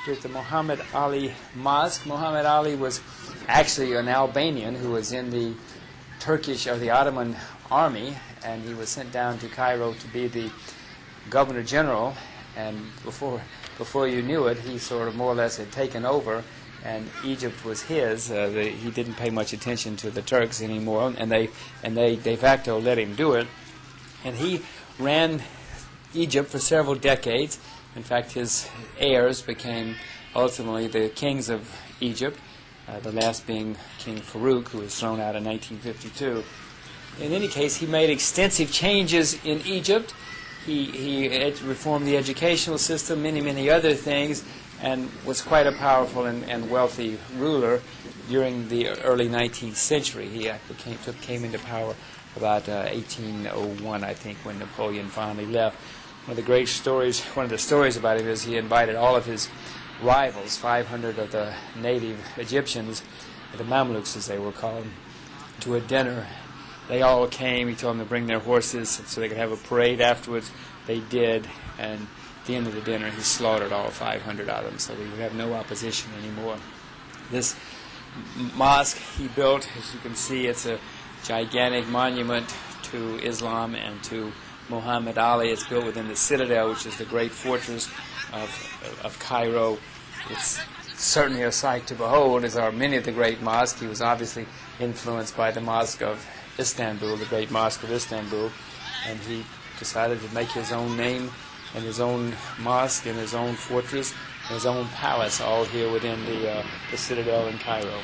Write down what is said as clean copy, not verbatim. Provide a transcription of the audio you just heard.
with the Mohammad Ali Mosque. Muhammad Ali was actually an Albanian who was in the Turkish or the Ottoman army, and he was sent down to Cairo to be the governor general. And before you knew it, he sort of more or less had taken over, and Egypt was his. He didn't pay much attention to the Turks anymore, and they de facto let him do it. And he ran Egypt for several decades. In fact, his heirs became ultimately the kings of Egypt, the last being King Pharaoh, who was thrown out in 1952. In any case, he made extensive changes in Egypt. He reformed the educational system, many other things, and was quite a powerful and wealthy ruler during the early 19th century. He came into power about 1801, I think, when Napoleon finally left. One of the stories about him is he invited all of his rivals, 500 of the native Egyptians, the Mamluks as they were called, to a dinner. They all came. He told them to bring their horses so they could have a parade afterwards. They did, and at the end of the dinner he slaughtered all 500 of them, so they would have no opposition anymore. This mosque he built, as you can see, it's a gigantic monument to Islam and to Muhammad Ali. It's built within the citadel, which is the great fortress of Cairo. It's certainly a sight to behold, as are many of the great mosques. He was obviously influenced by the Mosque of Istanbul, the great Mosque of Istanbul, and he decided to make his own name and his own mosque and his own fortress and his own palace all here within the citadel in Cairo.